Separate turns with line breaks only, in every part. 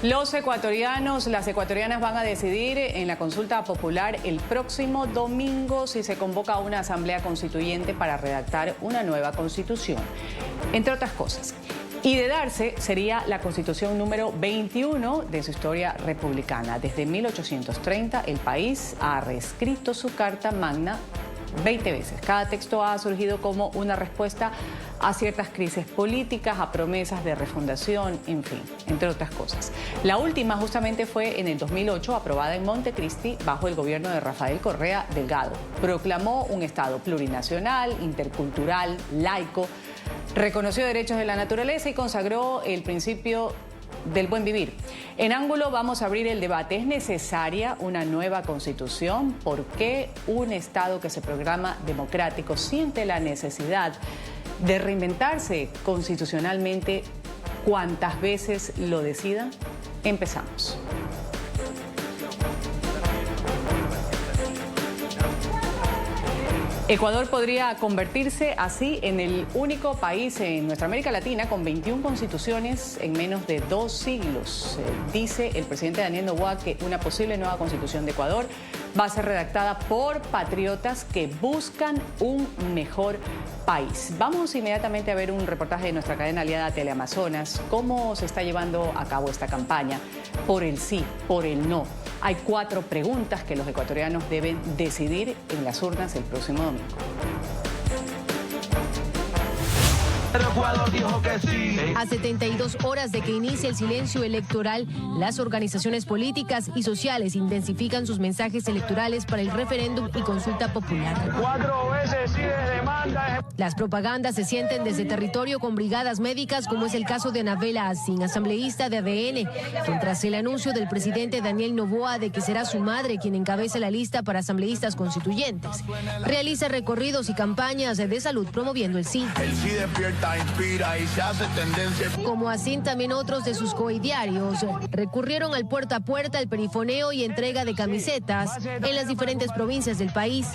Los ecuatorianos, las ecuatorianas van a decidir en la consulta popular el próximo domingo si se convoca una asamblea constituyente para redactar una nueva constitución, entre otras cosas. Y de darse, sería la constitución número 21 de su historia republicana. Desde 1830 el país ha reescrito su Carta Magna 20 veces. Cada texto ha surgido como una respuesta a ciertas crisis políticas, a promesas de refundación, en fin, entre otras cosas. La última justamente fue en el 2008, aprobada en Montecristi bajo el gobierno de Rafael Correa Delgado. Proclamó un Estado plurinacional, intercultural, laico, reconoció derechos de la naturaleza y consagró el principio del buen vivir. En Ángulo vamos a abrir el debate. ¿Es necesaria una nueva constitución? ¿Por qué un Estado que se programa democrático siente la necesidad de reinventarse constitucionalmente cuantas veces lo decida? Empezamos. Ecuador podría convertirse así en el único país en nuestra América Latina con 21 constituciones en menos de 2 siglos. Dice el presidente Daniel Noboa que una posible nueva constitución de Ecuador va a ser redactada por patriotas que buscan un mejor país. Vamos inmediatamente a ver un reportaje de nuestra cadena aliada Teleamazonas. ¿Cómo se está llevando a cabo esta campaña? Por el sí, por el no. Hay 4 preguntas que los ecuatorianos deben decidir en las urnas el próximo domingo.
A 72 horas de que inicie el silencio electoral, las organizaciones políticas y sociales intensifican sus mensajes electorales para el referéndum y consulta popular.
4 veces sí de demanda.
Las propagandas se sienten desde territorio con brigadas médicas, como es el caso de Anabela Asín, asambleísta de ADN, quien tras el anuncio del presidente Daniel Noboa de que será su madre quien encabece la lista para asambleístas constituyentes, realiza recorridos y campañas de salud promoviendo el sí.
El sí despierta, inspira y se hace tendencia.
Como Asín, también otros de sus coidiarios recurrieron al puerta a puerta, el perifoneo y entrega de camisetas en las diferentes provincias del país.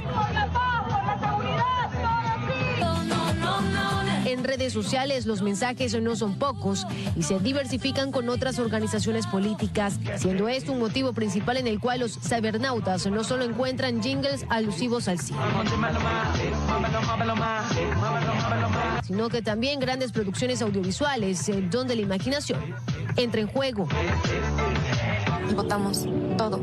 En redes sociales los mensajes no son pocos y se diversifican con otras organizaciones políticas, siendo esto un motivo principal en el cual los cibernautas no solo encuentran jingles alusivos al sí, sino que también grandes producciones audiovisuales donde la imaginación entra en juego.
Votamos todo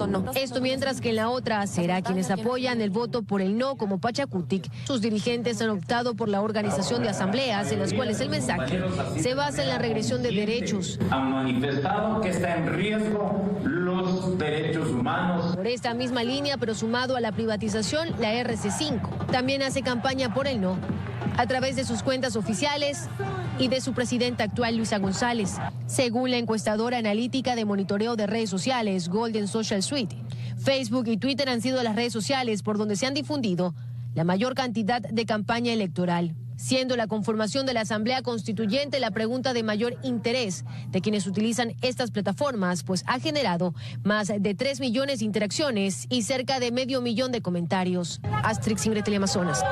no.
Esto mientras que en la otra acera, quienes apoyan el voto por el no, como Pachacutic, sus dirigentes han optado por la organización de asambleas en las cuales el mensaje se basa en la regresión de derechos.
Han manifestado que está en riesgo los derechos humanos.
Por esta misma línea, pero sumado a la privatización, la RC5 también hace campaña por el no a través de sus cuentas oficiales y de su presidenta actual, Luisa González. Según la encuestadora analítica de monitoreo de redes sociales, Golden Social Suite, Facebook y Twitter han sido las redes sociales por donde se han difundido la mayor cantidad de campaña electoral, siendo la conformación de la Asamblea Constituyente la pregunta de mayor interés de quienes utilizan estas plataformas, pues ha generado más de 3 millones de interacciones y cerca de 500,000 de comentarios. Astrix, Ingrid, Teleamazonas.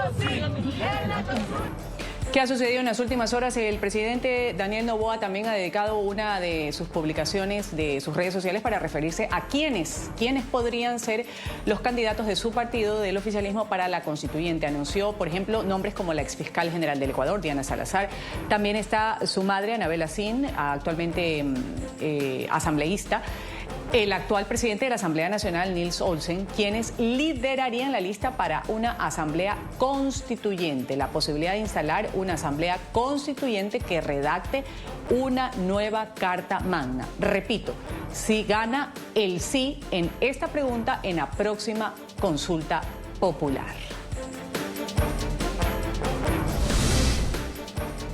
¿Qué ha sucedido en las últimas horas? El presidente Daniel Noboa también ha dedicado una de sus publicaciones de sus redes sociales para referirse a quiénes podrían ser los candidatos de su partido del oficialismo para la constituyente. Anunció, por ejemplo, nombres como la exfiscal general del Ecuador, Diana Salazar. También está su madre, Anabela Asín, actualmente asambleísta. El actual presidente de la Asamblea Nacional, Nils Olsen, quienes liderarían la lista para una asamblea constituyente, la posibilidad de instalar una asamblea constituyente que redacte una nueva Carta Magna. Repito, si gana el sí en esta pregunta en la próxima consulta popular.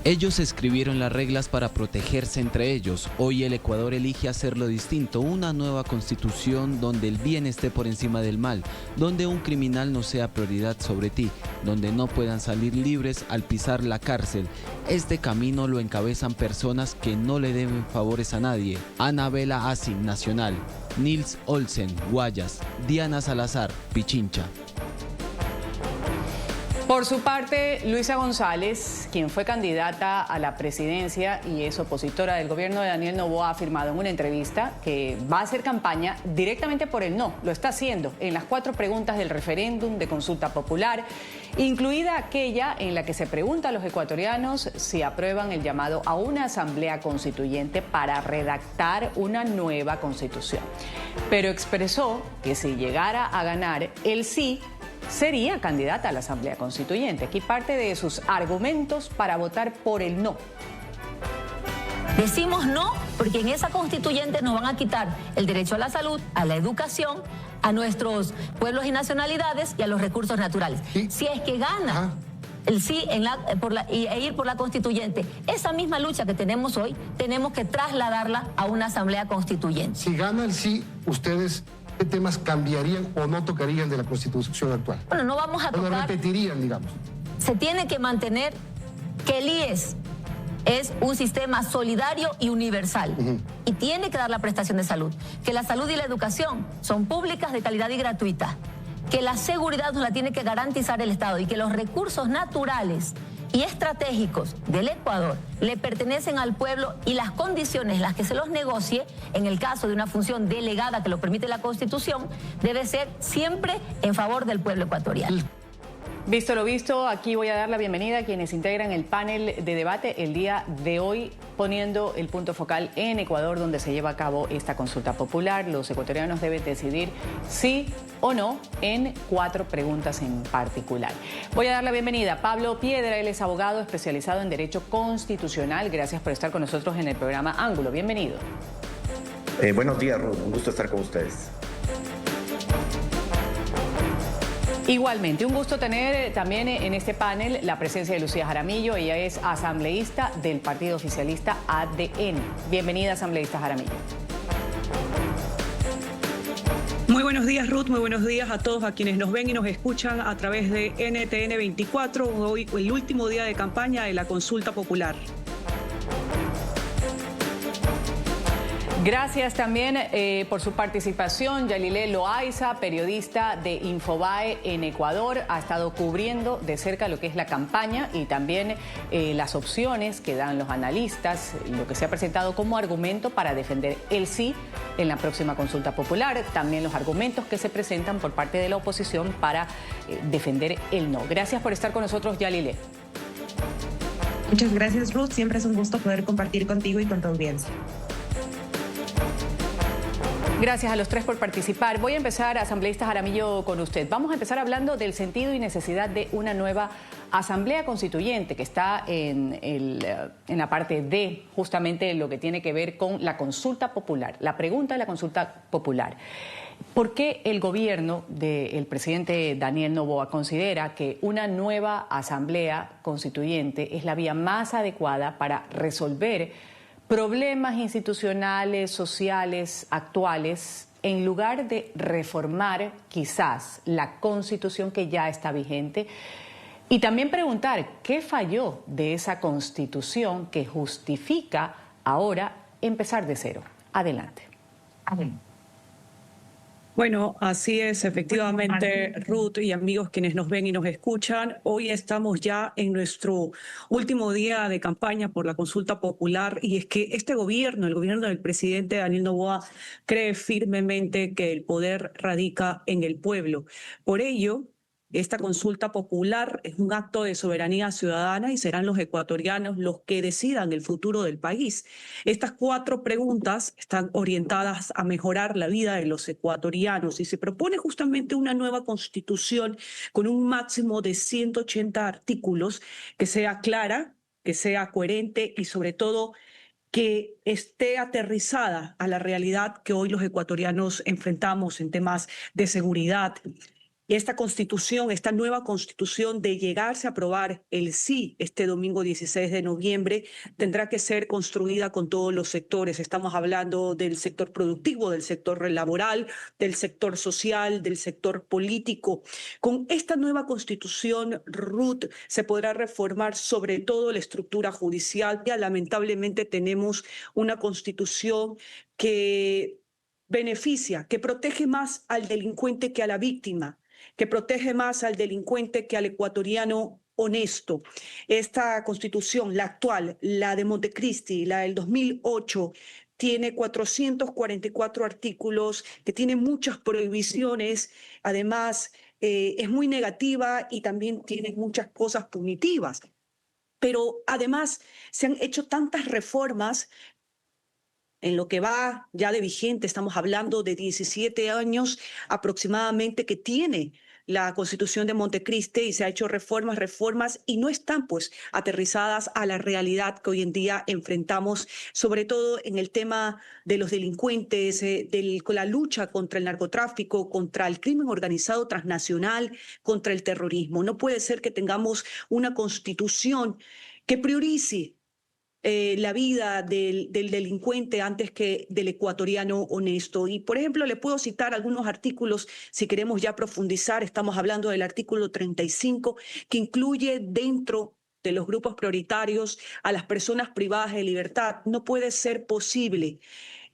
Ellos escribieron las reglas para protegerse entre ellos. Hoy el Ecuador elige hacerlo distinto, una nueva constitución donde el bien esté por encima del mal, donde un criminal no sea prioridad sobre ti, donde no puedan salir libres al pisar la cárcel. Este camino lo encabezan personas que no le deben favores a nadie. Anabela Asín, Nacional; Nils Olsen, Guayas; Diana Salazar, Pichincha.
Por su parte, Luisa González, quien fue candidata a la presidencia y es opositora del gobierno de Daniel Noboa, ha afirmado en una entrevista que va a hacer campaña directamente por el no. Lo está haciendo en las 4 preguntas del referéndum de consulta popular, incluida aquella en la que se pregunta a los ecuatorianos si aprueban el llamado a una asamblea constituyente para redactar una nueva constitución. Pero expresó que si llegara a ganar el sí, sería candidata a la Asamblea Constituyente. Aquí parte de sus argumentos para votar por el no.
Decimos no porque en esa constituyente nos van a quitar el derecho a la salud, a la educación, a nuestros pueblos y nacionalidades y a los recursos naturales. ¿Sí? Si es que gana el sí e ir por la constituyente, esa misma lucha que tenemos hoy, tenemos que trasladarla a una Asamblea Constituyente.
Si gana el sí, ustedes... ¿qué temas cambiarían o no tocarían de la Constitución actual?
Bueno, no vamos a tocar...
¿O no repetirían, digamos?
Se tiene que mantener que el IES es un sistema solidario y universal. Y tiene que dar la prestación de salud. Que la salud y la educación son públicas, de calidad y gratuitas. Que la seguridad nos la tiene que garantizar el Estado y que los recursos naturales y estratégicos del Ecuador le pertenecen al pueblo y las condiciones en las que se los negocie, en el caso de una función delegada que lo permite la Constitución, debe ser siempre en favor del pueblo ecuatoriano.
Visto lo visto, aquí voy a dar la bienvenida a quienes integran el panel de debate el día de hoy, poniendo el punto focal en Ecuador, donde se lleva a cabo esta consulta popular. Los ecuatorianos deben decidir sí o no en 4 preguntas en particular. Voy a dar la bienvenida a Pablo Piedra, él es abogado especializado en Derecho Constitucional. Gracias por estar con nosotros en el programa Ángulo. Bienvenido.
Buenos días, Ruth. Un gusto estar con ustedes.
Igualmente, un gusto tener también en este panel la presencia de Lucía Jaramillo. Ella es asambleísta del partido oficialista ADN. Bienvenida, asambleísta Jaramillo.
Muy buenos días, Ruth. Muy buenos días a todos a quienes nos ven y nos escuchan a través de NTN 24. Hoy, el último día de campaña de la consulta popular.
Gracias también por su participación. Yalilé Loaiza, periodista de Infobae en Ecuador, ha estado cubriendo de cerca lo que es la campaña y también las opciones que dan los analistas, lo que se ha presentado como argumento para defender el sí en la próxima consulta popular, también los argumentos que se presentan por parte de la oposición para defender el no. Gracias por estar con nosotros, Yalilé.
Muchas gracias, Ruth. Siempre es un gusto poder compartir contigo y con tu audiencia.
Gracias a los 3 por participar. Voy a empezar, asambleísta Jaramillo, con usted. Vamos a empezar hablando del sentido y necesidad de una nueva asamblea constituyente que está en la parte D, justamente lo que tiene que ver con la consulta popular, la pregunta de la consulta popular. ¿Por qué el gobierno del presidente Daniel Noboa considera que una nueva asamblea constituyente es la vía más adecuada para resolver problemas institucionales, sociales, actuales, en lugar de reformar quizás la Constitución que ya está vigente? Y también preguntar qué falló de esa Constitución que justifica ahora empezar de cero. Adelante.
Bueno, así es, efectivamente, Ruth y amigos quienes nos ven y nos escuchan. Hoy estamos ya en nuestro último día de campaña por la consulta popular y es que este gobierno, el gobierno del presidente Daniel Noboa, cree firmemente que el poder radica en el pueblo. Por ello, esta consulta popular es un acto de soberanía ciudadana y serán los ecuatorianos los que decidan el futuro del país. Estas 4 preguntas están orientadas a mejorar la vida de los ecuatorianos y se propone justamente una nueva constitución con un máximo de 180 artículos que sea clara, que sea coherente y sobre todo que esté aterrizada a la realidad que hoy los ecuatorianos enfrentamos en temas de seguridad. Y esta constitución, esta nueva constitución, de llegarse a aprobar el sí este domingo 16 de noviembre, tendrá que ser construida con todos los sectores. Estamos hablando del sector productivo, del sector laboral, del sector social, del sector político. Con esta nueva constitución, Ruth, se podrá reformar sobre todo la estructura judicial. Ya lamentablemente tenemos una constitución que beneficia, que protege más al delincuente que a la víctima. que protege más al delincuente que al ecuatoriano honesto. Esta constitución, la actual, la de Montecristi, la del 2008, tiene 444 artículos, que tiene muchas prohibiciones, además es muy negativa y también tiene muchas cosas punitivas. Pero además se han hecho tantas reformas en lo que va ya de vigente, estamos hablando de 17 años aproximadamente que tiene la Constitución de Montecristi y se ha hecho reformas y no están pues aterrizadas a la realidad que hoy en día enfrentamos, sobre todo en el tema de los delincuentes, con la lucha contra el narcotráfico, contra el crimen organizado transnacional, contra el terrorismo. No puede ser que tengamos una Constitución que priorice la vida del delincuente antes que del ecuatoriano honesto. Y, por ejemplo, le puedo citar algunos artículos, si queremos ya profundizar. Estamos hablando del artículo 35, que incluye dentro de los grupos prioritarios a las personas privadas de libertad. No puede ser posible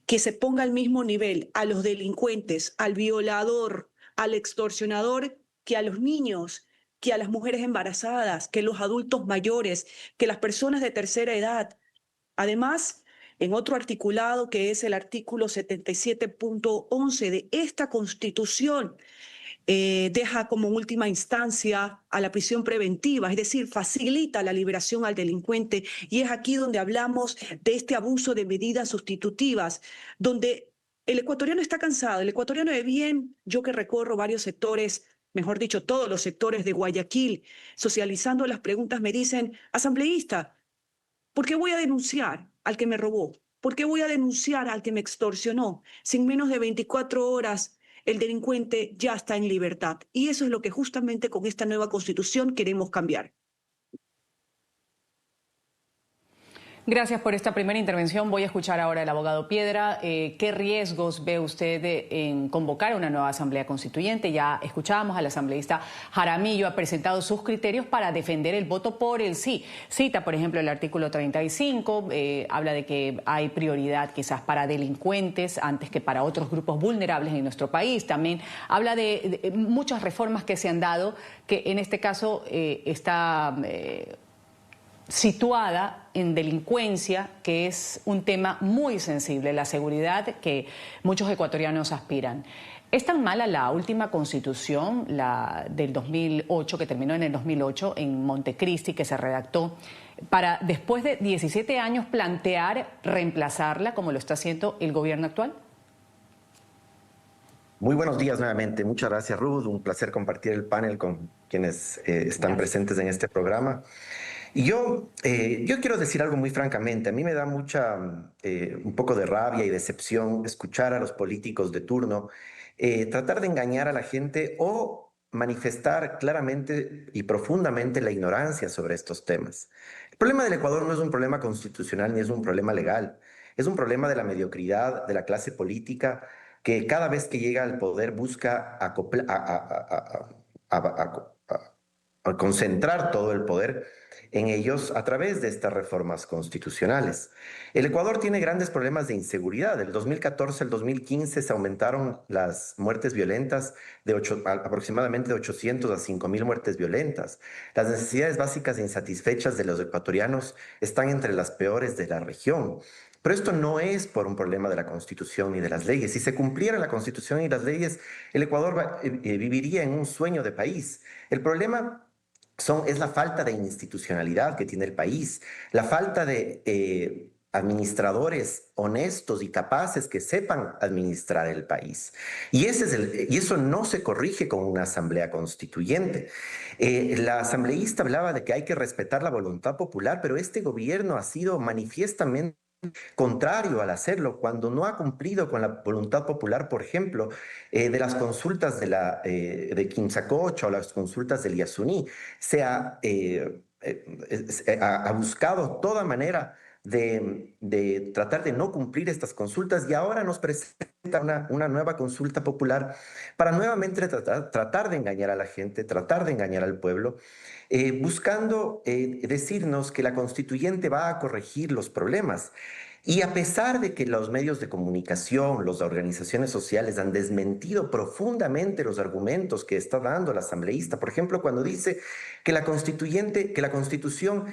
que se ponga al mismo nivel a los delincuentes, al violador, al extorsionador, que a los niños, que a las mujeres embarazadas, que los adultos mayores, que las personas de tercera edad. Además, en otro articulado, que es el artículo 77.11 de esta Constitución, deja como última instancia a la prisión preventiva, es decir, facilita la liberación al delincuente. Y es aquí donde hablamos de este abuso de medidas sustitutivas, donde el ecuatoriano está cansado, el ecuatoriano de bien, yo que recorro varios sectores, mejor dicho, todos los sectores de Guayaquil, socializando las preguntas, me dicen: asambleísta, ¿por qué voy a denunciar al que me robó? ¿Por qué voy a denunciar al que me extorsionó? Si en menos de 24 horas el delincuente ya está en libertad. Y eso es lo que justamente con esta nueva Constitución queremos cambiar.
Gracias por esta primera intervención. Voy a escuchar ahora al abogado Piedra. ¿Qué riesgos ve usted en convocar una nueva Asamblea Constituyente? Ya escuchábamos al asambleísta Jaramillo, ha presentado sus criterios para defender el voto por el sí. Cita, por ejemplo, el artículo 35, habla de que hay prioridad quizás para delincuentes antes que para otros grupos vulnerables en nuestro país. También habla de muchas reformas que se han dado, que en este caso está situada en delincuencia, que es un tema muy sensible, la seguridad que muchos ecuatorianos aspiran. ¿Es tan mala la última Constitución, la del 2008, que terminó en el 2008, en Montecristi, que se redactó, para después de 17 años plantear reemplazarla como lo está haciendo el gobierno actual?
Muy buenos días nuevamente. Muchas gracias, Ruth. Un placer compartir el panel con quienes están presentes en este programa. Y yo quiero decir algo muy francamente. A mí me da un poco de rabia y decepción escuchar a los políticos de turno tratar de engañar a la gente o manifestar claramente y profundamente la ignorancia sobre estos temas. El problema del Ecuador no es un problema constitucional ni es un problema legal. Es un problema de la mediocridad de la clase política que cada vez que llega al poder busca concentrar todo el poder en ellos a través de estas reformas constitucionales. El Ecuador tiene grandes problemas de inseguridad. Del 2014 al 2015 se aumentaron las muertes violentas de aproximadamente de 800 a 5.000 muertes violentas. Las necesidades básicas e insatisfechas de los ecuatorianos están entre las peores de la región. Pero esto no es por un problema de la Constitución ni de las leyes. Si se cumpliera la Constitución y las leyes, el Ecuador viviría en un sueño de país. El problema es la falta de institucionalidad que tiene el país, la falta de administradores honestos y capaces que sepan administrar el país. Y eso no se corrige con una asamblea constituyente. La asambleísta hablaba de que hay que respetar la voluntad popular, pero este gobierno ha sido manifiestamente contrario al hacerlo, cuando no ha cumplido con la voluntad popular, por ejemplo, de las consultas de Quimsacocha o las consultas del Yasuní. Se ha buscado toda manera de tratar de no cumplir estas consultas y ahora nos presenta una nueva consulta popular para nuevamente tratar de engañar a la gente, tratar de engañar al pueblo, buscando decirnos que la constituyente va a corregir los problemas. Y a pesar de que los medios de comunicación, las organizaciones sociales han desmentido profundamente los argumentos que está dando el asambleísta, por ejemplo, cuando dice que la Constitución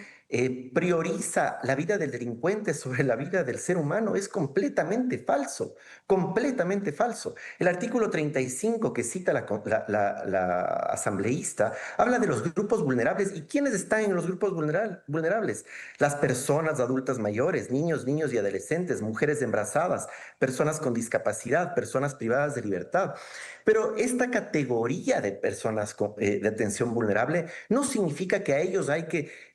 prioriza la vida del delincuente sobre la vida del ser humano, es completamente falso, completamente falso. El artículo 35 que cita la asambleísta habla de los grupos vulnerables. ¿Y quiénes están en los grupos vulnerables? Las personas adultas mayores, niños y adolescentes, mujeres embarazadas, personas con discapacidad, personas privadas de libertad. Pero esta categoría de personas de atención vulnerable no significa que a ellos hay que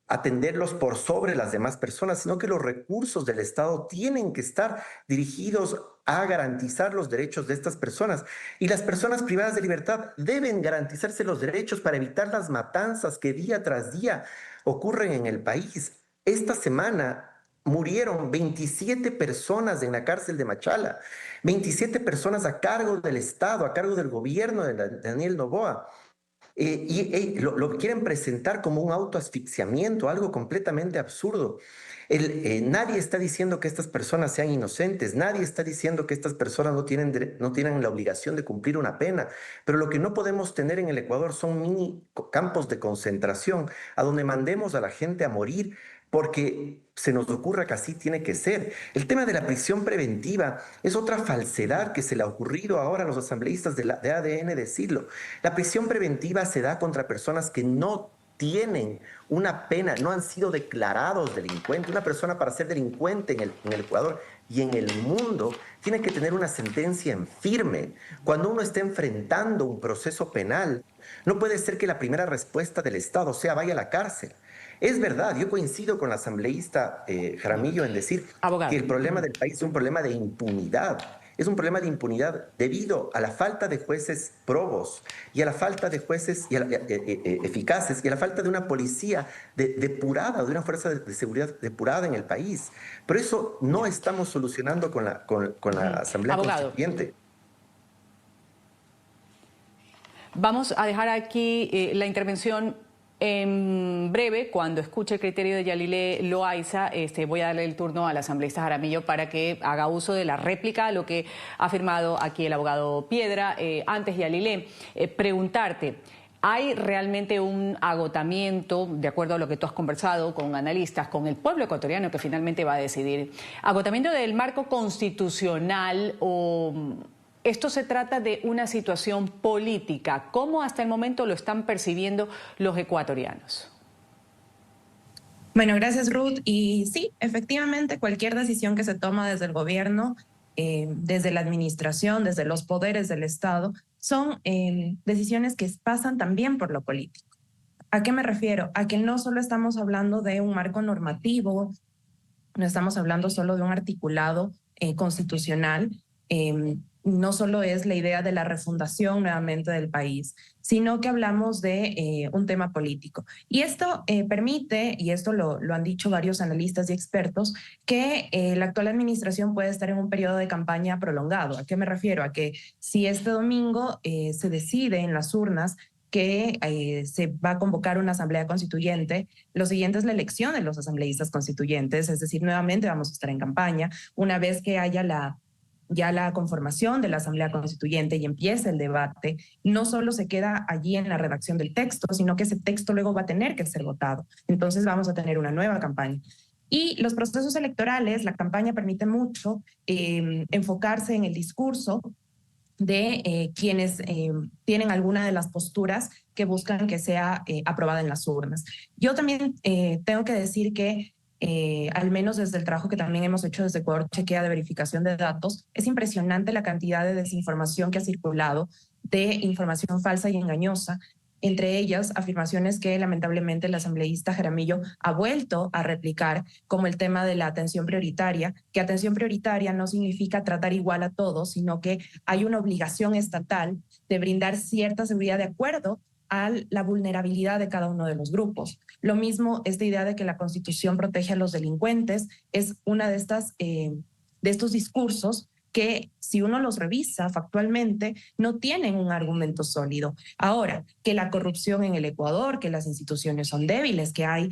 atenderlos por sobre las demás personas, sino que los recursos del Estado tienen que estar dirigidos a garantizar los derechos de estas personas. Y las personas privadas de libertad deben garantizarse los derechos para evitar las matanzas que día tras día ocurren en el país. Esta semana murieron 27 personas en la cárcel de Machala, 27 personas a cargo del Estado, a cargo del gobierno de Daniel Noboa. Lo quieren presentar como un autoasfixiamiento, algo completamente absurdo. Nadie está diciendo que estas personas sean inocentes, nadie está diciendo que estas personas no tienen la obligación de cumplir una pena, pero lo que no podemos tener en el Ecuador son mini campos de concentración a donde mandemos a la gente a morir porque se nos ocurra que así tiene que ser. El tema de la prisión preventiva es otra falsedad que se le ha ocurrido ahora a los asambleístas de ADN decirlo. La prisión preventiva se da contra personas que no tienen una pena, no han sido declarados delincuentes. Una persona para ser delincuente en el Ecuador y en el mundo tiene que tener una sentencia en firme. Cuando uno está enfrentando un proceso penal, no puede ser que la primera respuesta del Estado sea vaya a la cárcel. Es verdad, yo coincido con la asambleísta Jaramillo en decir que el problema del país es un problema de impunidad. Es un problema de impunidad debido a la falta de jueces probos y a la falta de jueces eficaces y a la falta de una policía depurada, de una fuerza de seguridad depurada en el país. Pero eso no estamos solucionando con la Asamblea Constituyente.
Vamos a dejar aquí la intervención en breve. Cuando escuche el criterio de Yalile Loaiza, voy a darle el turno al asambleísta Jaramillo para que haga uso de la réplica a lo que ha afirmado aquí el abogado Piedra. Antes, Yalile, preguntarte, ¿hay realmente un agotamiento, de acuerdo a lo que tú has conversado con analistas, con el pueblo ecuatoriano que finalmente va a decidir, agotamiento del marco constitucional o... Esto se trata de una situación política? ¿Cómo hasta el momento lo están percibiendo los ecuatorianos?
Bueno, gracias, Ruth. Y sí, efectivamente, cualquier decisión que se toma desde el gobierno, desde la administración, desde los poderes del Estado, son decisiones que pasan también por lo político. ¿A qué me refiero? A que no solo estamos hablando de un marco normativo, no estamos hablando solo de un articulado constitucional, no solo es la idea de la refundación nuevamente del país, sino que hablamos de un tema político. Y esto permite, y esto lo han dicho varios analistas y expertos, que la actual administración puede estar en un periodo de campaña prolongado. ¿A qué me refiero? A que si este domingo se decide en las urnas que se va a convocar una asamblea constituyente, lo siguiente es la elección de los asambleístas constituyentes, es decir, nuevamente vamos a estar en campaña. Una vez que haya ya la conformación de la Asamblea Constituyente y empieza el debate, no solo se queda allí en la redacción del texto, sino que ese texto luego va a tener que ser votado. Entonces vamos a tener una nueva campaña. Y los procesos electorales, la campaña permite mucho enfocarse en el discurso de quienes tienen alguna de las posturas que buscan que sea aprobada en las urnas. Yo también tengo que decir que al menos desde el trabajo que también hemos hecho desde Ecuador Chequea de verificación de datos, es impresionante la cantidad de desinformación que ha circulado, de información falsa y engañosa, entre ellas afirmaciones que lamentablemente el asambleísta Jaramillo ha vuelto a replicar, como el tema de la atención prioritaria, que atención prioritaria no significa tratar igual a todos, sino que hay una obligación estatal de brindar cierta seguridad de acuerdo a la vulnerabilidad de cada uno de los grupos. Lo mismo, esta idea de que la Constitución protege a los delincuentes es una de estos discursos que si uno los revisa factualmente, no tienen un argumento sólido. Ahora, que la corrupción en el Ecuador, que las instituciones son débiles, que hay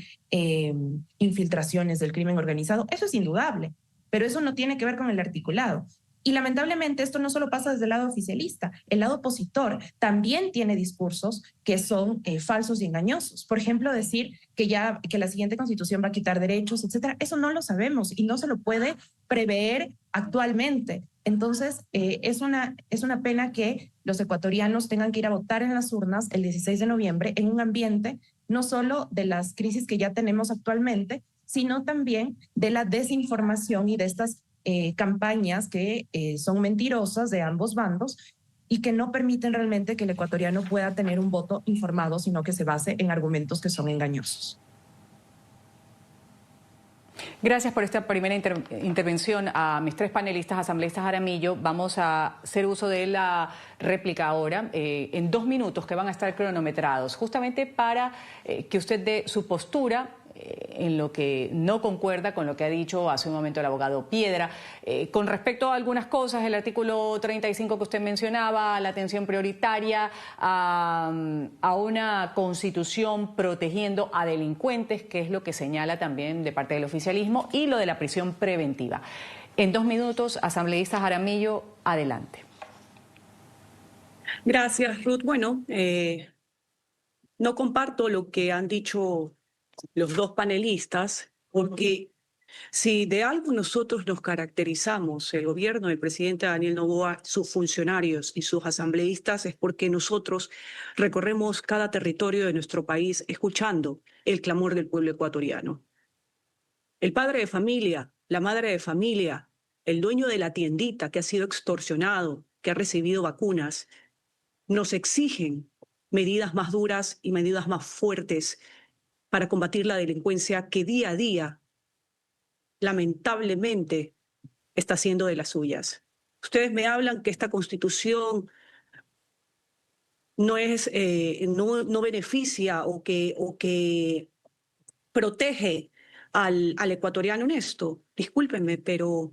infiltraciones del crimen organizado, eso es indudable, pero eso no tiene que ver con el articulado. Y lamentablemente esto no solo pasa desde el lado oficialista, el lado opositor también tiene discursos que son falsos y engañosos. Por ejemplo, decir que la siguiente constitución va a quitar derechos, etcétera, eso no lo sabemos y no se lo puede prever actualmente. Entonces, es una pena que los ecuatorianos tengan que ir a votar en las urnas el 16 de noviembre en un ambiente no solo de las crisis que ya tenemos actualmente, sino también de la desinformación y de estas campañas que son mentirosas de ambos bandos y que no permiten realmente que el ecuatoriano pueda tener un voto informado, sino que se base en argumentos que son engañosos.
Gracias por esta primera intervención a mis tres panelistas, asambleístas Jaramillo. Vamos a hacer uso de la réplica ahora en 2 minutos que van a estar cronometrados, justamente para que usted dé su postura en lo que no concuerda con lo que ha dicho hace un momento el abogado Piedra. Con respecto a algunas cosas, el artículo 35 que usted mencionaba, la atención prioritaria a una constitución protegiendo a delincuentes, que es lo que señala también de parte del oficialismo, y lo de la prisión preventiva. En 2 minutos, asambleísta Jaramillo, adelante.
Gracias, Ruth. Bueno, no comparto lo que han dicho los dos panelistas, porque si de algo nosotros nos caracterizamos, el gobierno del presidente Daniel Noboa, sus funcionarios y sus asambleístas, es porque nosotros recorremos cada territorio de nuestro país escuchando el clamor del pueblo ecuatoriano. El padre de familia, la madre de familia, el dueño de la tiendita que ha sido extorsionado, que ha recibido vacunas, nos exigen medidas más duras y medidas más fuertes para combatir la delincuencia que día a día, lamentablemente, está haciendo de las suyas. Ustedes me hablan que esta Constitución no beneficia o que protege al ecuatoriano honesto. Discúlpenme, pero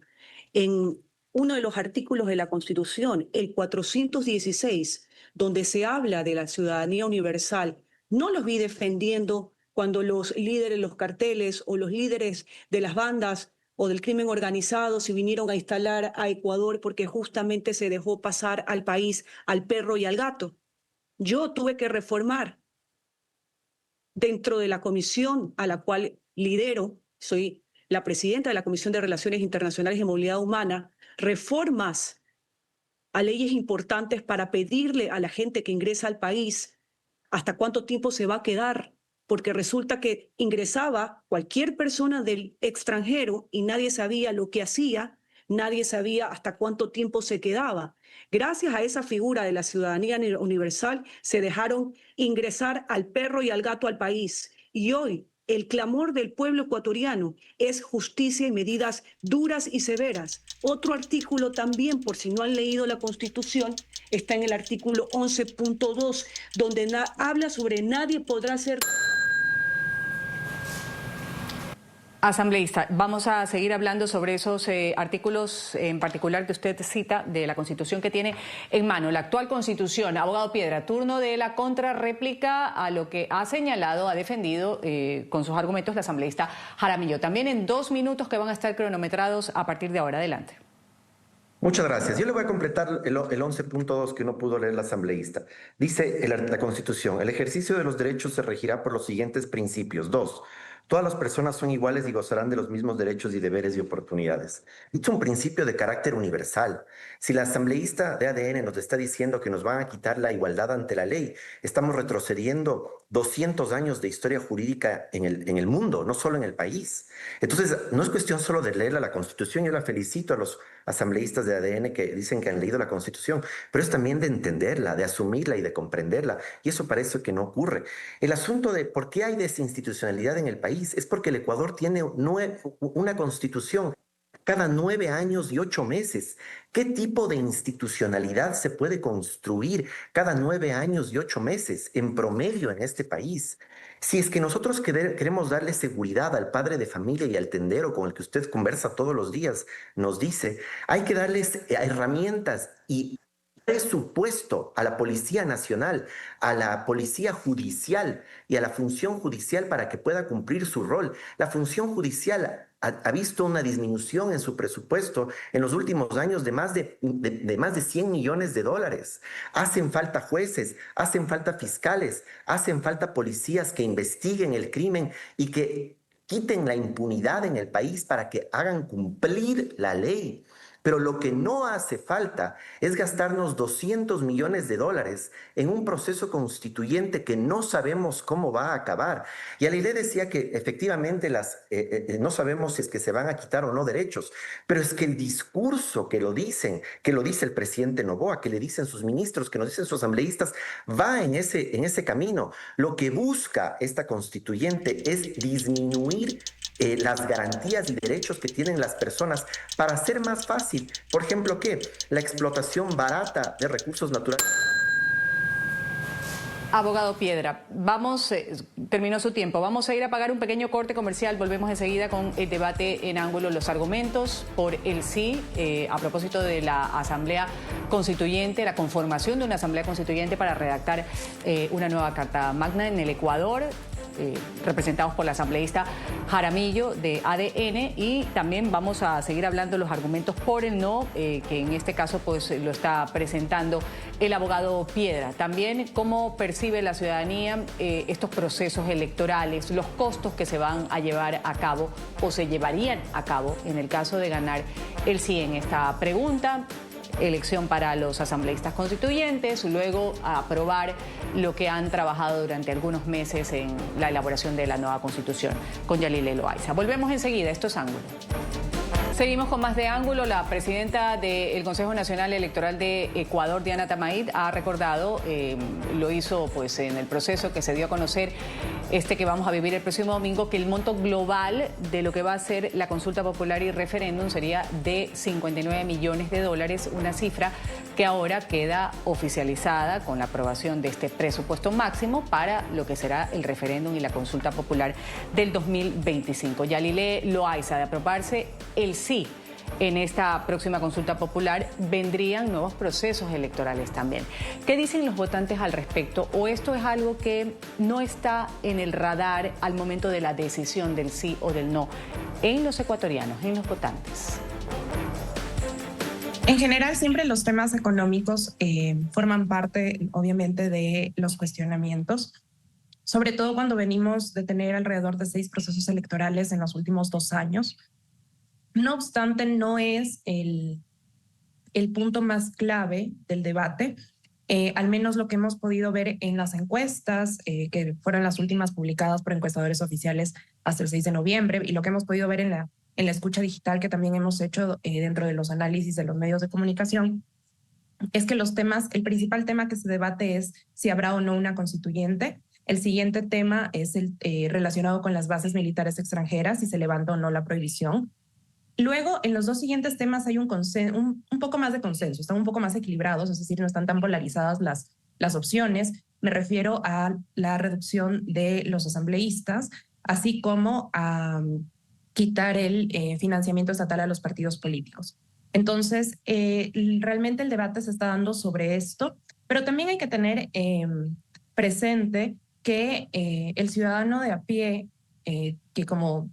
en uno de los artículos de la Constitución, el 416, donde se habla de la ciudadanía universal, no los vi defendiendo cuando los líderes, los carteles o los líderes de las bandas o del crimen organizado se vinieron a instalar a Ecuador porque justamente se dejó pasar al país al perro y al gato. Yo tuve que reformar dentro de la comisión a la cual lidero, soy la presidenta de la Comisión de Relaciones Internacionales y Movilidad Humana, reformas a leyes importantes para pedirle a la gente que ingresa al país hasta cuánto tiempo se va a quedar, porque resulta que ingresaba cualquier persona del extranjero y nadie sabía lo que hacía, nadie sabía hasta cuánto tiempo se quedaba. Gracias a esa figura de la ciudadanía universal se dejaron ingresar al perro y al gato al país. Y hoy el clamor del pueblo ecuatoriano es justicia y medidas duras y severas. Otro artículo también, por si no han leído la Constitución, está en el artículo 11.2, donde habla sobre nadie podrá ser...
Asambleísta, vamos a seguir hablando sobre esos artículos en particular que usted cita de la Constitución que tiene en mano, la actual Constitución. Abogado Piedra, turno de la contrarréplica a lo que ha señalado, ha defendido con sus argumentos la asambleísta Jaramillo. También en 2 minutos que van a estar cronometrados a partir de ahora. Adelante.
Muchas gracias. Yo le voy a completar el 11.2 que no pudo leer la asambleísta. Dice la Constitución, el ejercicio de los derechos se regirá por los siguientes principios. 2. Todas las personas son iguales y gozarán de los mismos derechos y deberes y oportunidades. Es un principio de carácter universal. Si la asambleísta de ADN nos está diciendo que nos van a quitar la igualdad ante la ley, estamos retrocediendo 200 años de historia jurídica en el mundo, no solo en el país. Entonces, no es cuestión solo de leer la Constitución. Yo la felicito a los asambleístas de ADN que dicen que han leído la Constitución, pero es también de entenderla, de asumirla y de comprenderla. Y eso parece que no ocurre. El asunto de por qué hay desinstitucionalidad en el país es porque el Ecuador tiene una Constitución cada 9 años y 8 meses. ¿Qué tipo de institucionalidad se puede construir cada 9 años y 8 meses en promedio en este país? Si es que nosotros queremos darle seguridad al padre de familia y al tendero con el que usted conversa todos los días, nos dice, hay que darles herramientas y presupuesto a la Policía Nacional, a la Policía Judicial y a la Función Judicial para que pueda cumplir su rol. La Función Judicial ha visto una disminución en su presupuesto en los últimos años de más de 100 millones de dólares. Hacen falta jueces, hacen falta fiscales, hacen falta policías que investiguen el crimen y que quiten la impunidad en el país para que hagan cumplir la ley. Pero lo que no hace falta es gastarnos 200 millones de dólares en un proceso constituyente que no sabemos cómo va a acabar. Y Alilé decía que efectivamente no sabemos si es que se van a quitar o no derechos, pero es que el discurso que lo dice el presidente Noboa, que le dicen sus ministros, que nos dicen sus asambleístas, va en ese camino. Lo que busca esta constituyente es disminuir las garantías y derechos que tienen las personas para hacer más fácil, por ejemplo, ¿qué? La explotación barata de recursos naturales.
Abogado Piedra, terminó su tiempo. Vamos a ir a pagar un pequeño corte comercial. Volvemos enseguida con el debate en ángulo, los argumentos por el sí, a propósito de la Asamblea Constituyente, la conformación de una Asamblea Constituyente para redactar una nueva Carta Magna en el Ecuador, representados por la asambleísta Jaramillo de ADN, y también vamos a seguir hablando de los argumentos por el no, que en este caso pues lo está presentando el abogado Piedra. También cómo percibe la ciudadanía estos procesos electorales, los costos que se van a llevar a cabo o se llevarían a cabo en el caso de ganar el sí en esta pregunta. Elección para los asambleístas constituyentes, luego a aprobar lo que han trabajado durante algunos meses en la elaboración de la nueva Constitución con Yalilé Loaiza. Volvemos enseguida, esto es Ángulo. Seguimos con más de Ángulo. La presidenta del Consejo Nacional Electoral de Ecuador, Diana Tamaid, ha recordado, lo hizo pues en el proceso que se dio a conocer que vamos a vivir el próximo domingo, que el monto global de lo que va a ser la consulta popular y referéndum sería de 59 millones de dólares, una cifra que ahora queda oficializada con la aprobación de este presupuesto máximo para lo que será el referéndum y la consulta popular del 2025. Yalilé Loaiza, de aprobarse el sí en esta próxima consulta popular, vendrían nuevos procesos electorales también. ¿Qué dicen los votantes al respecto? ¿O esto es algo que no está en el radar al momento de la decisión del sí o del no en los ecuatorianos, en los votantes?
En general, siempre los temas económicos forman parte, obviamente, de los cuestionamientos, sobre todo cuando venimos de tener alrededor de 6 procesos electorales en los últimos 2 años. No obstante, no es el punto más clave del debate, al menos lo que hemos podido ver en las encuestas, que fueron las últimas publicadas por encuestadores oficiales hasta el 6 de noviembre, y lo que hemos podido ver en la escucha digital que también hemos hecho dentro de los análisis de los medios de comunicación, es que el principal tema que se debate es si habrá o no una constituyente. El siguiente tema es relacionado con las bases militares extranjeras, si se levanta o no la prohibición. Luego, en los 2 siguientes temas hay un poco más de consenso, están un poco más equilibrados, es decir, no están tan polarizadas las opciones. Me refiero a la reducción de los asambleístas, así como a quitar el financiamiento estatal a los partidos políticos. Entonces, realmente el debate se está dando sobre esto, pero también hay que tener presente que el ciudadano de a pie, que como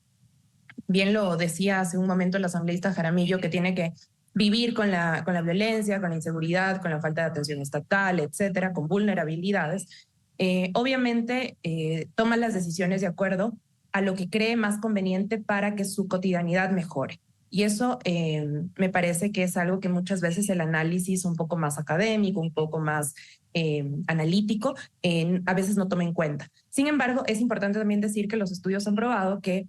bien lo decía hace un momento el asambleísta Jaramillo, que tiene que vivir con la violencia, con la inseguridad, con la falta de atención estatal, etcétera, con vulnerabilidades, obviamente toma las decisiones de acuerdo a lo que cree más conveniente para que su cotidianidad mejore. Y eso me parece que es algo que muchas veces el análisis un poco más académico, un poco más analítico, a veces no toma en cuenta. Sin embargo, es importante también decir que los estudios han probado que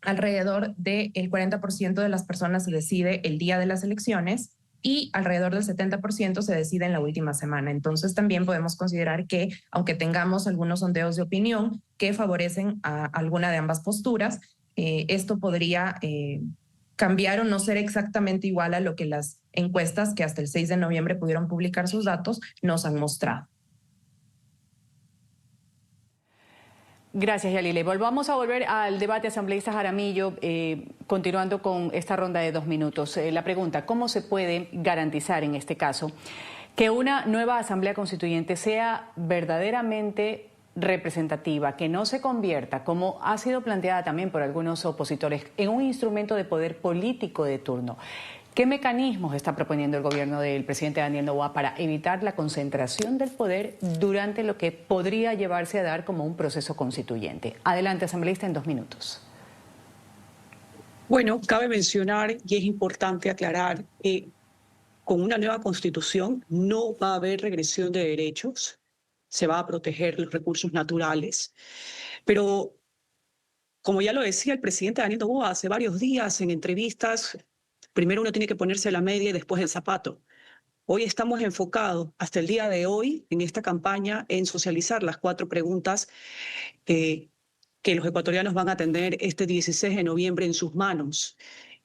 alrededor del 40% de las personas se decide el día de las elecciones y alrededor del 70% se decide en la última semana. Entonces también podemos considerar que, aunque tengamos algunos sondeos de opinión que favorecen a alguna de ambas posturas, esto podría cambiar o no ser exactamente igual a lo que las encuestas que hasta el 6 de noviembre pudieron publicar sus datos nos han mostrado.
Gracias, Yalile. Vamos a volver al debate asambleísta Jaramillo, continuando con esta ronda de 2 minutos. La pregunta, ¿cómo se puede garantizar en este caso que una nueva asamblea constituyente sea verdaderamente representativa, que no se convierta, como ha sido planteada también por algunos opositores, en un instrumento de poder político de turno? ¿Qué mecanismos está proponiendo el gobierno del presidente Daniel Noboa para evitar la concentración del poder durante lo que podría llevarse a dar como un proceso constituyente? Adelante, asambleísta, en 2 minutos.
Bueno, cabe mencionar y es importante aclarar que con una nueva constitución no va a haber regresión de derechos, se va a proteger los recursos naturales, pero como ya lo decía el presidente Daniel Noboa hace varios días en entrevistas, primero uno tiene que ponerse la media y después el zapato. Hoy estamos enfocados, hasta el día de hoy, en esta campaña, en socializar las 4 preguntas que los ecuatorianos van a tener este 16 de noviembre en sus manos.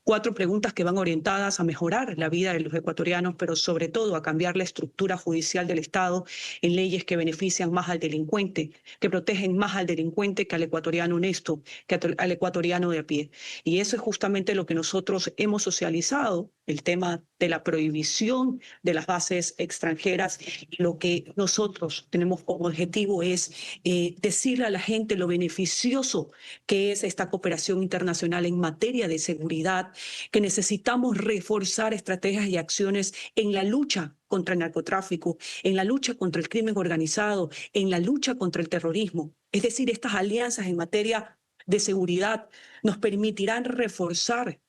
4 preguntas que van orientadas a mejorar la vida de los ecuatorianos, pero sobre todo a cambiar la estructura judicial del Estado en leyes que benefician más al delincuente, que protegen más al delincuente que al ecuatoriano honesto, que al ecuatoriano de a pie. Y eso es justamente lo que nosotros hemos socializado, el tema de la prohibición de las bases extranjeras. Lo que nosotros tenemos como objetivo es decirle a la gente lo beneficioso que es esta cooperación internacional en materia de seguridad, que necesitamos reforzar estrategias y acciones en la lucha contra el narcotráfico, en la lucha contra el crimen organizado, en la lucha contra el terrorismo. Es decir, estas alianzas en materia de seguridad nos permitirán reforzar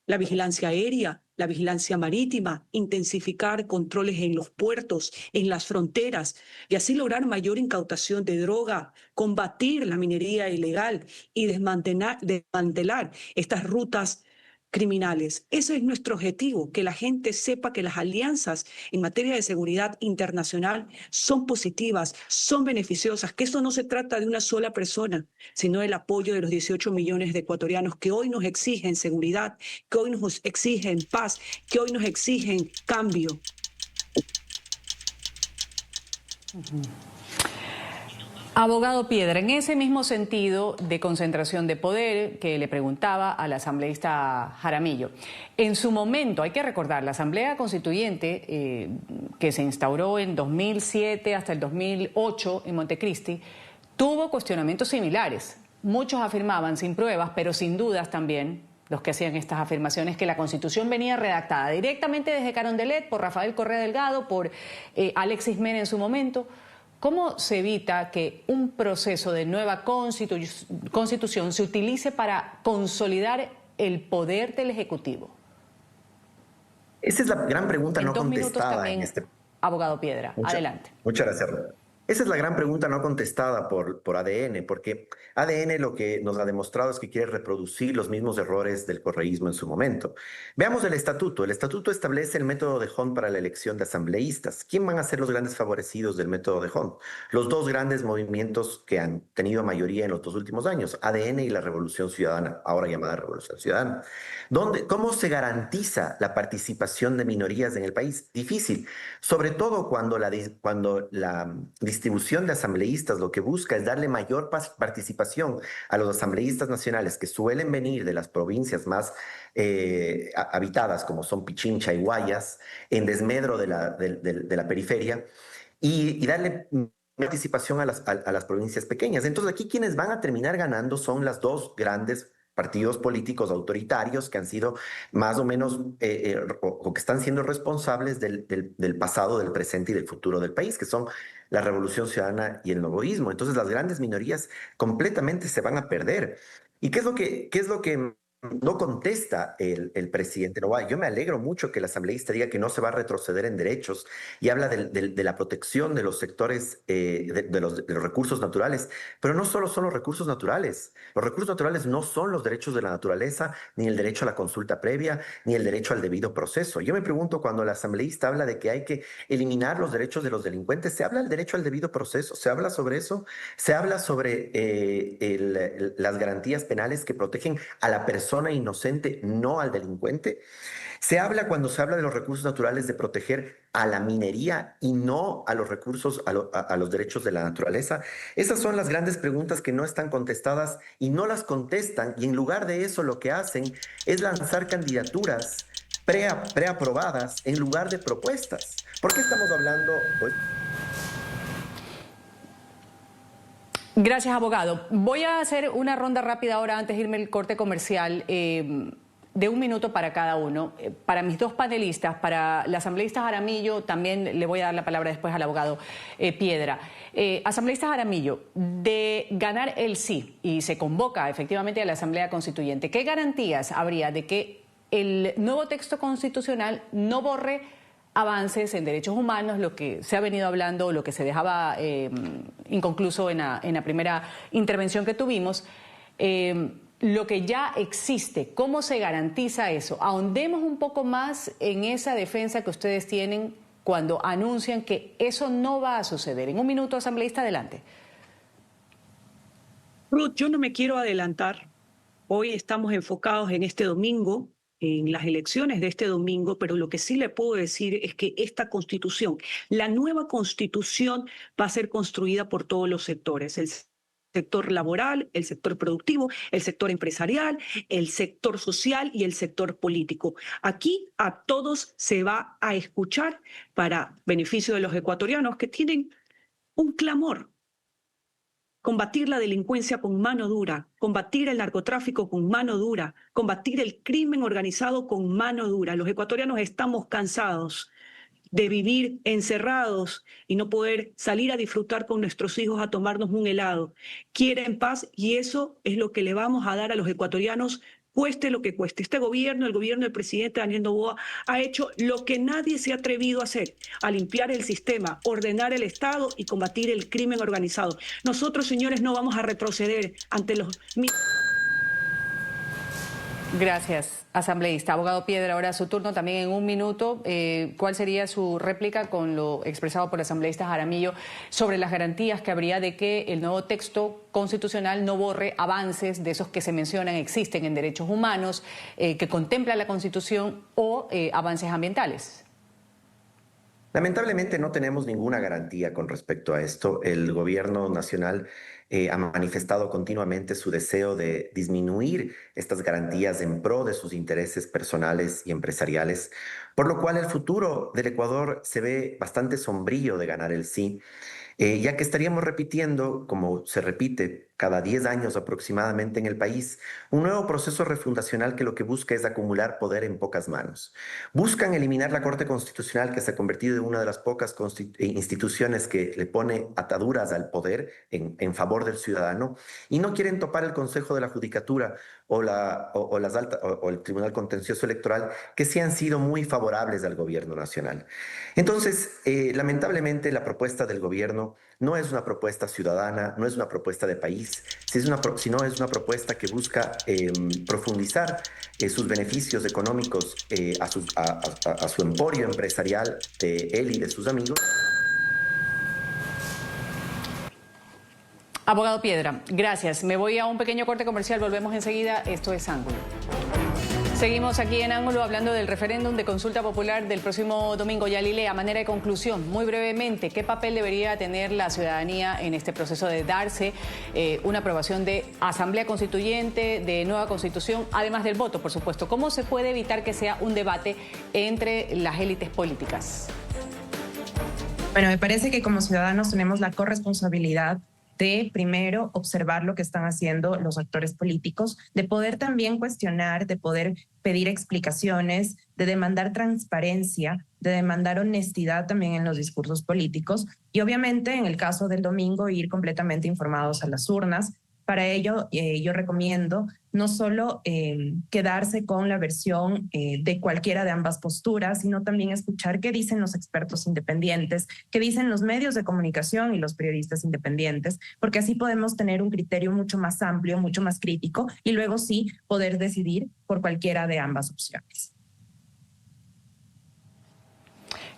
la vigilancia aérea, la vigilancia marítima, intensificar controles en los puertos, en las fronteras y así lograr mayor incautación de droga, combatir la minería ilegal y desmantelar estas rutas criminales. Ese es nuestro objetivo, que la gente sepa que las alianzas en materia de seguridad internacional son positivas, son beneficiosas, que eso no se trata de una sola persona, sino del apoyo de los 18 millones de ecuatorianos que hoy nos exigen seguridad, que hoy nos exigen paz, que hoy nos exigen cambio.
Abogado Piedra, en ese mismo sentido de concentración de poder que le preguntaba al asambleísta Jaramillo, en su momento, hay que recordar, la Asamblea Constituyente que se instauró en 2007 hasta el 2008 en Montecristi, tuvo cuestionamientos similares. Muchos afirmaban sin pruebas, pero sin dudas también, los que hacían estas afirmaciones, que la Constitución venía redactada directamente desde Carondelet por Rafael Correa Delgado, por Alexis Mena en su momento. ¿Cómo se evita que un proceso de nueva constitución se utilice para consolidar el poder del Ejecutivo?
Esa es la gran pregunta no contestada en este...
Abogado Piedra, adelante.
Muchas gracias. Esa es la gran pregunta no contestada por ADN, porque ADN lo que nos ha demostrado es que quiere reproducir los mismos errores del correísmo en su momento. Veamos el estatuto. El estatuto establece el método de Hont para la elección de asambleístas. ¿Quién van a ser los grandes favorecidos del método de Hont? Los 2 grandes movimientos que han tenido mayoría en los 2 últimos años, ADN y la Revolución Ciudadana, ahora llamada Revolución Ciudadana. ¿Cómo se garantiza la participación de minorías en el país? Difícil, sobre todo cuando la distribución de asambleístas lo que busca es darle mayor participación a los asambleístas nacionales que suelen venir de las provincias más habitadas, como son Pichincha y Guayas, en desmedro de la periferia, y darle participación a las provincias pequeñas. Entonces aquí quienes van a terminar ganando son las 2 grandes partidos políticos autoritarios que han sido más o menos o que están siendo responsables del pasado, del presente y del futuro del país, que son la Revolución Ciudadana y el novoísmo. Entonces las grandes minorías completamente se van a perder. ¿Y qué es lo que no contesta el presidente Noboa? Yo me alegro mucho que el asambleísta diga que no se va a retroceder en derechos y habla de la protección de los sectores, de los recursos naturales, pero no solo son los recursos naturales. Los recursos naturales no son los derechos de la naturaleza, ni el derecho a la consulta previa, ni el derecho al debido proceso. Yo me pregunto, cuando el asambleísta habla de que hay que eliminar los derechos de los delincuentes, ¿se habla del derecho al debido proceso? ¿Se habla sobre eso? ¿Se habla sobre las garantías penales que protegen a la persona persona inocente, no al delincuente. Se habla, cuando se habla de los recursos naturales, de proteger a la minería y no a los recursos, a los derechos de la naturaleza. Esas son las grandes preguntas que no están contestadas y no las contestan, y en lugar de eso lo que hacen es lanzar candidaturas preaprobadas en lugar de propuestas. ¿Por qué estamos hablando hoy?
Gracias, abogado. Voy a hacer una ronda rápida ahora antes de irme al corte comercial. De 1 minuto para cada uno. Para mis dos panelistas, para la asambleísta Jaramillo, también le voy a dar la palabra después al abogado Piedra. Asambleísta Jaramillo, de ganar el sí y se convoca efectivamente a la Asamblea Constituyente, ¿qué garantías habría de que el nuevo texto constitucional no borre avances en derechos humanos, lo que se ha venido hablando, lo que se dejaba inconcluso en la primera intervención que tuvimos? Lo que ya existe, ¿cómo se garantiza eso? Ahondemos un poco más en esa defensa que ustedes tienen cuando anuncian que eso no va a suceder. En 1 minuto, asambleísta, adelante.
Ruth, yo no me quiero adelantar. Hoy estamos enfocados en este domingo, en las elecciones de este domingo, pero lo que sí le puedo decir es que esta constitución, la nueva constitución, va a ser construida por todos los sectores. El sector laboral, el sector productivo, el sector empresarial, el sector social y el sector político. Aquí a todos se va a escuchar para beneficio de los ecuatorianos que tienen un clamor. Combatir la delincuencia con mano dura, combatir el narcotráfico con mano dura, combatir el crimen organizado con mano dura. Los ecuatorianos estamos cansados de vivir encerrados y no poder salir a disfrutar con nuestros hijos a tomarnos un helado. Quieren paz y eso es lo que le vamos a dar a los ecuatorianos, cueste lo que cueste. Este gobierno, el gobierno del presidente Daniel Noboa, ha hecho lo que nadie se ha atrevido a hacer, a limpiar el sistema, ordenar el Estado y combatir el crimen organizado. Nosotros, señores, no vamos a retroceder ante los...
Gracias, asambleísta. Abogado Piedra, ahora su turno también en 1 minuto. ¿Cuál sería su réplica con lo expresado por el asambleísta Jaramillo sobre las garantías que habría de que el nuevo texto constitucional no borre avances de esos que se mencionan, existen en derechos humanos, que contempla la Constitución, o avances ambientales?
Lamentablemente no tenemos ninguna garantía con respecto a esto. El gobierno nacional ha manifestado continuamente su deseo de disminuir estas garantías en pro de sus intereses personales y empresariales, por lo cual el futuro del Ecuador se ve bastante sombrío de ganar el sí, ya que estaríamos repitiendo, como se repite cada 10 años aproximadamente en el país, un nuevo proceso refundacional que lo que busca es acumular poder en pocas manos. Buscan eliminar la Corte Constitucional, que se ha convertido en una de las pocas instituciones que le pone ataduras al poder en favor del ciudadano, y no quieren topar el Consejo de la Judicatura o el Tribunal Contencioso Electoral, que sí han sido muy favorables al gobierno nacional. Entonces, lamentablemente, la propuesta del gobierno no es una propuesta ciudadana, no es una propuesta de país, sino es una propuesta que busca profundizar sus beneficios económicos a su emporio empresarial de él y de sus amigos.
Abogado Piedra, gracias. Me voy a un pequeño corte comercial, volvemos enseguida. Esto es Ángulo. Seguimos aquí en Ángulo hablando del referéndum de consulta popular del próximo domingo. Yalile, a manera de conclusión, muy brevemente, ¿qué papel debería tener la ciudadanía en este proceso de darse una aprobación de asamblea constituyente, de nueva constitución, además del voto, por supuesto? ¿Cómo se puede evitar que sea un debate entre las élites políticas?
Bueno, me parece que como ciudadanos tenemos la corresponsabilidad de, primero, observar lo que están haciendo los actores políticos, de poder también cuestionar, de poder pedir explicaciones, de demandar transparencia, de demandar honestidad también en los discursos políticos y obviamente en el caso del domingo ir completamente informados a las urnas. Para ello, yo recomiendo no solo quedarse con la versión de cualquiera de ambas posturas, sino también escuchar qué dicen los expertos independientes, qué dicen los medios de comunicación y los periodistas independientes, porque así podemos tener un criterio mucho más amplio, mucho más crítico y luego sí poder decidir por cualquiera de ambas opciones.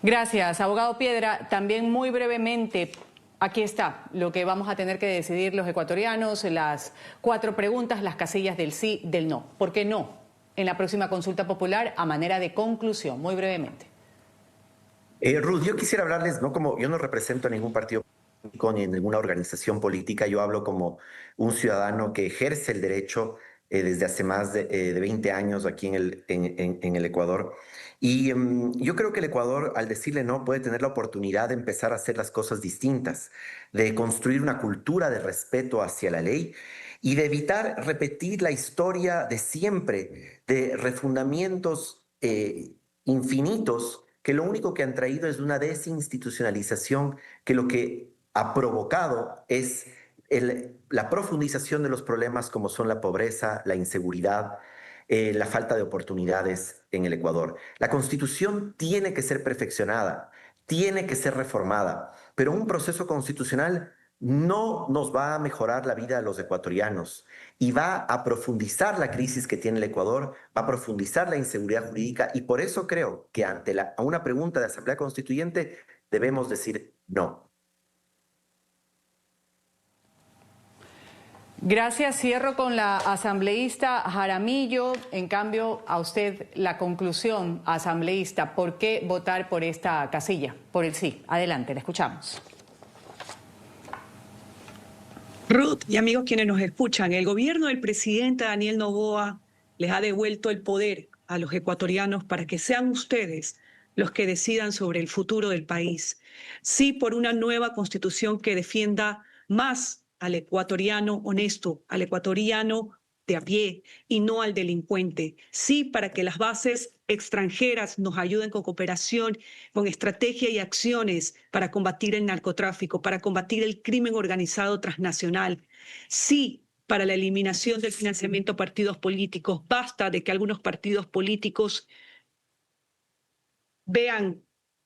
Gracias, abogado Piedra. También muy brevemente, aquí está lo que vamos a tener que decidir los ecuatorianos, las 4 preguntas, las casillas del sí, del no. ¿Por qué no? En la próxima consulta popular, a manera de conclusión, muy brevemente.
Ruth, yo quisiera hablarles, yo no represento a ningún partido político ni a ninguna organización política, yo hablo como un ciudadano que ejerce el derecho desde hace más de 20 años aquí en el Ecuador. Y yo creo que el Ecuador, al decirle no, puede tener la oportunidad de empezar a hacer las cosas distintas, de construir una cultura de respeto hacia la ley y de evitar repetir la historia de siempre, de refundamientos infinitos, que lo único que han traído es una desinstitucionalización que lo que ha provocado es la profundización de los problemas como son la pobreza, la inseguridad, la falta de oportunidades en el Ecuador. La Constitución tiene que ser perfeccionada, tiene que ser reformada, pero un proceso constitucional no nos va a mejorar la vida de los ecuatorianos y va a profundizar la crisis que tiene el Ecuador, va a profundizar la inseguridad jurídica y por eso creo que ante una pregunta de Asamblea Constituyente debemos decir no.
Gracias. Cierro con la asambleísta Jaramillo. En cambio, a usted la conclusión, asambleísta, ¿por qué votar por esta casilla? Por el sí. Adelante, la escuchamos.
Ruth y amigos quienes nos escuchan, el gobierno del presidente Daniel Noboa les ha devuelto el poder a los ecuatorianos para que sean ustedes los que decidan sobre el futuro del país. Sí, por una nueva constitución que defienda más al ecuatoriano honesto, al ecuatoriano de a pie y no al delincuente. Sí, para que las bases extranjeras nos ayuden con cooperación, con estrategia y acciones para combatir el narcotráfico, para combatir el crimen organizado transnacional. Sí, para la eliminación del financiamiento a partidos políticos. Basta de que algunos partidos políticos vean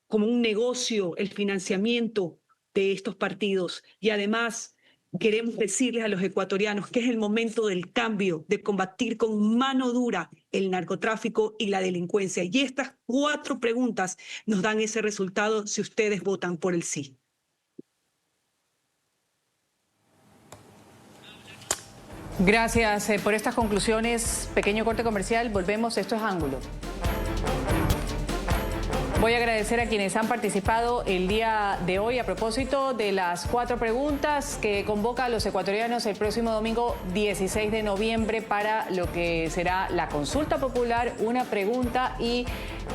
como un negocio el financiamiento de estos partidos y además queremos decirles a los ecuatorianos que es el momento del cambio, de combatir con mano dura el narcotráfico y la delincuencia. Y estas 4 preguntas nos dan ese resultado si ustedes votan por el sí.
Gracias por estas conclusiones. Pequeño corte comercial, volvemos. Esto es Ángulo. Voy a agradecer a quienes han participado el día de hoy a propósito de las 4 preguntas que convoca a los ecuatorianos el próximo domingo 16 de noviembre para lo que será la consulta popular, una pregunta y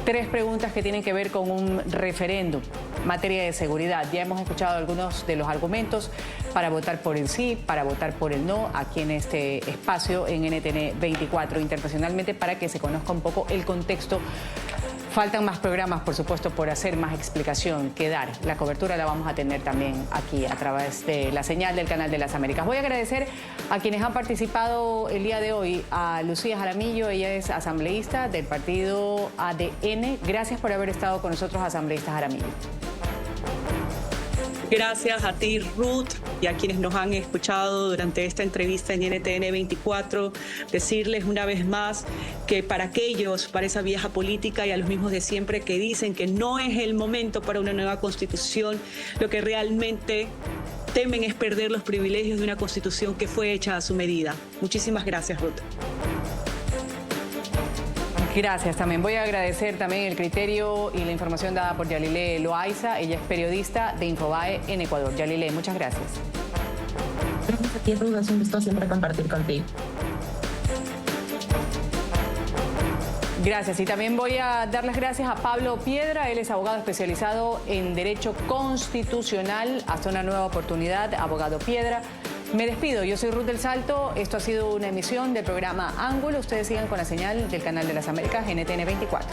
3 preguntas que tienen que ver con un referéndum. Materia de seguridad. Ya hemos escuchado algunos de los argumentos para votar por el sí, para votar por el no, aquí en este espacio en NTN 24 internacionalmente para que se conozca un poco el contexto. Faltan más programas, por supuesto, por hacer, más explicación que dar. La cobertura la vamos a tener también aquí a través de la señal del Canal de las Américas. Voy a agradecer a quienes han participado el día de hoy. A Lucía Jaramillo, ella es asambleísta del partido ADN. Gracias por haber estado con nosotros, asambleísta Jaramillo.
Gracias a ti, Ruth, y a quienes nos han escuchado durante esta entrevista en NTN 24. Decirles una vez más que para aquellos, para esa vieja política y a los mismos de siempre que dicen que no es el momento para una nueva constitución, lo que realmente temen es perder los privilegios de una constitución que fue hecha a su medida. Muchísimas gracias, Ruth.
Gracias también. Voy a agradecer también el criterio y la información dada por Yalile Loaiza. Ella es periodista de Infobae en Ecuador. Yalile, muchas gracias.
Gracias a ti, Ruth. Es un gusto siempre compartir contigo.
Gracias. Y también voy a dar las gracias a Pablo Piedra. Él es abogado especializado en Derecho Constitucional. Hasta una nueva oportunidad, abogado Piedra. Me despido, yo soy Ruth del Salto, esto ha sido una emisión del programa Ángulo. Ustedes sigan con la señal del Canal de las Américas, NTN 24.